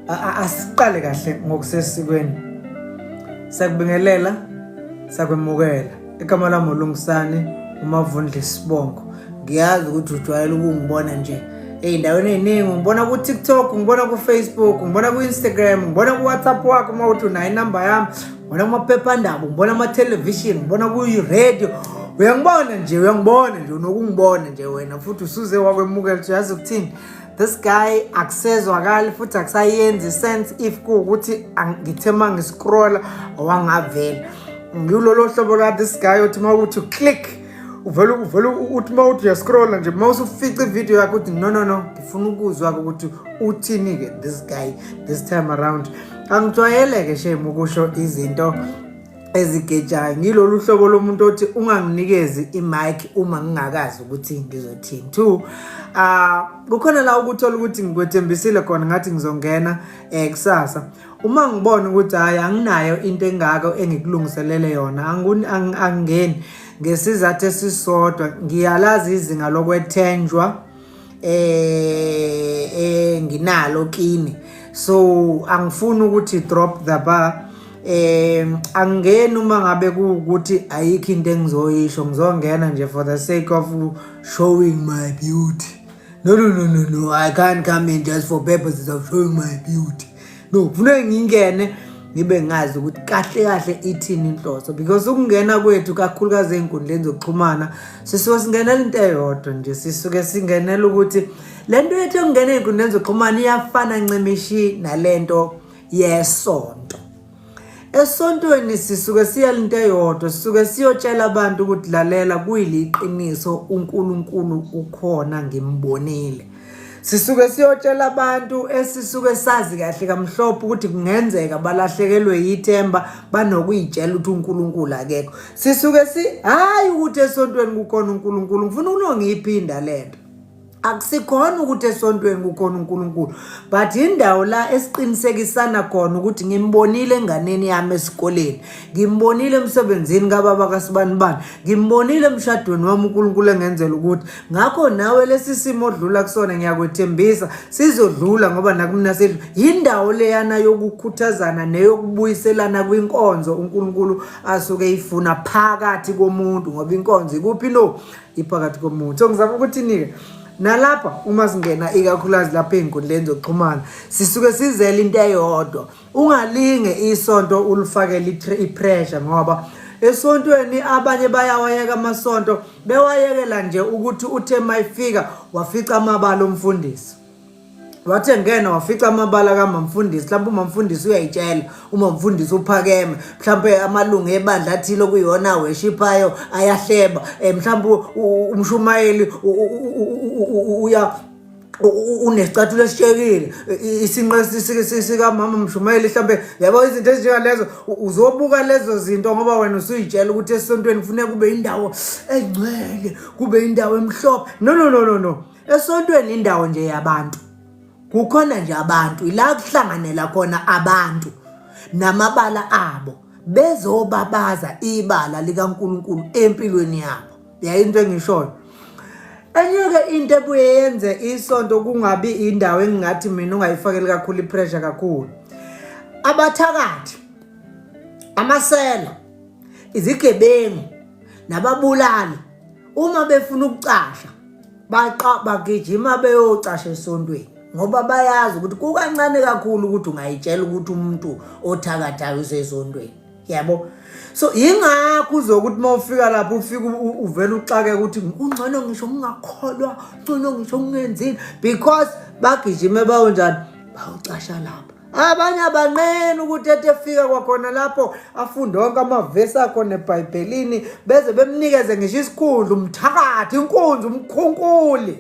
asiqale kahle ngokusesikweni. Sakubingelela, sakwemukela. Igama lami uLungisani uMavundla Sibongo. Ngiyazi ukuthi ujwayele ukungibona nje ey'ndaweni ey'ningi, ngibona ku TikTok, ngibona ku Facebook, ngibona ku Instagram, ngibona ku WhatsApp wakho uma uthi unayo inamba yami, ngibona kumaphephandaba, ngibona ama-television, ngibona ku-radio. Uyangibona nje unokungibona nje wena futhi usuze wakwemukela nje yazi ukuthini. This guy akusezwakali futhi akusayenzi sense if kuwukuthi ngithema ngiscrolla awangavela. Ngilolo hlobo la this guy uthi uma uthi click uvela uthi uma uthi uyascrolla nje uma usufica ivideo yakho uthi no ngifuna ukuzwa ukuthi uthini ke this guy this time around. Angijwayele-ke shame ukusho izinto ezigejayo. Ngilolu hlobo lomuntu othi unganginikezi imic uma ngingakazi ukuthi ngizothini. 2 kukhona la ukuthola ukuthi ngikwethembisile khona ngathi ngizongena kusasa. Uma ngibona ukuthi hayi anginayo into engako engikulungiselele yona angingeni ngesizathu esisodwa, ngiyalazi izinga lokwethenjwa nginalo kini, so angifuni ukuthi drop the bar. Angeni uma ngabe kuukuthi ayikho into engizoyisho, ngizongena nje for the sake of showing my beauty. No, I can't come in just for purposes of showing my beauty. No, kufanele ngingene ngibe ngazi ukuthi kahle ithini inhloso, because ukungena kwethu kakhulukazi einkundleni zokuxhumana sisuke singenela into eyodwa nje, sisuke singenela ukuthi lento yethu engena einkundleni zokuxhumana iyafana ncemishi nalento yesonto. Esontweni sisuke siyalinto eyodwa, sisuke siyotshela abantu ukuthi lalela kuyiliqiniso uNkulunkulu ukhona ngimbonile. Sisuke siyotshela abantu esisuke sazi kahle kamhlophe ukuthi kungenzeka balahlekelwe yithemba banokuyitshela ukuthi uNkulunkulu akekho. Sisuke hayi ukuthi esontweni kukhona uNkulunkulu. Ngifuna unongiphinda lento. Akusikhona ukuthi esontweni kukhona uNkulunkulu, but indawo la esiqinisekisana khona ukuthi ngimbonile enganeni yami esikoleni, ngimbonile emsebenzini kababa kaSibanibani, ngimbonile emshadweni wami uNkulunkulu engenzela ukuthi ngakho nawe lesi simo odlula kusona ngiyakwethembisa sizodlula ngoba nakumina sedlu. Indawo leyana yokukhuthazana neyokubuyiselana kwinkonzo uNkulunkulu asuke ifuna phakathi komuntu, ngoba inkonzo ikuphi no iphakathi komuntu. So ngizama ukuthi nike nalapha uma singena ikakhulukazi lapha einkundleni zokuxhumana sisuke sizela into eyodwa, ungalinge isonto ulifakele ipressure, ngoba esontweni abanye bayawayeka amasonto bewayekela nje ukuthi uthe mayifika wafica amabala omfundisi, wathe ngena wafica amabala kaMamfundisi. Mhlawumbe uMamfundisi uyayitshela, uMamfundisi uphakeme, mhlawumbe amalungu ebandla athile kuyona weshiphayo ayahleba, mhlawumbe umshumayeli unesicathulo esishekile, isinqe sikamama mshumayeli, mhlawumbe yabo izinto ezinjengalezo uzobuka lezo zinto ngoba wena usuyitshela ukuthi esontweni kufanele kube indawo engcwele, kube indawo emhlophe. No, esontweni indawo nje yabantu. Kukhona nje abantu ila kuhlanganela khona abantu namabala abo bezobabaza ibala likaNkulunkulu empilweni yabo. Yayinto engishoyo. Enye-ke into ebuyenze isonto kungabi indawo engingathi mina ungayifakeli kakhulu ipressure kakhulu. Abathakathi, amasela, izigebengu nababulali uma befuna ukucasha bagijima beyocasha esontweni, ngoba bayazi ukuthi kukancane kakhulu ukuthi ungayitshela ukuthi umuntu othakathayo usesontweni, yabo. So ingakho uzokuthi mawufika lapho ufika uvela uxake ukuthi ungcono ngisho ngingakholwa, ungcono ngisho ngingenzini, because bagijime bawonjani bawucasha lapho. Abanye abanqene ukuthi efika kwakhona lapho afunde wonke amavesi akhona eBhayibhelini beze bemnikeze ngisho isikhundla umthakathi, inkunzi, umkhunkuli,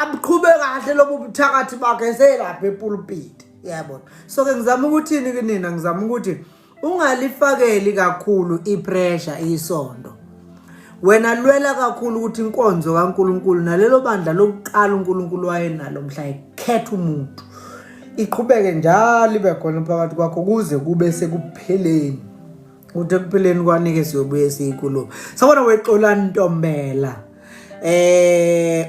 abuqhube kahle lobu buthakathi bakhe selapha epulpit, yabona. So ke ngizama ukuthini ke nina, ngizama ukuthi ungalifakeli kakhulu ipressure isonto. Wena lwela kakhulu ukuthi inkonzo kaNkulunkulu nalelo bandla lokuqala uNkulunkulu wayenalo mhla ekhetha umuntu iqhubeke njalo ibe khona phakathi kwakho kuze kube sekupheleni. Uthi ekupheleni kwanike siyobuye siyikhuluma. Sabona weXolani Ntombela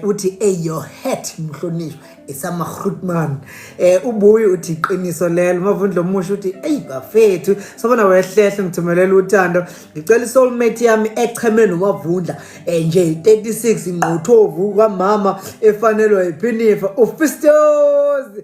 uthi your hat mhlonishwa isamahrutman. Ubuye uthi iqiniso lelo. Mavundlo Musha uthi hey bafethu sobona wehlehle ngithumelela uthando. Ngicela isoulmate yami echeme noMavundla nje 36 ingqothovu kwamama efanelwe iphinifa uFistos.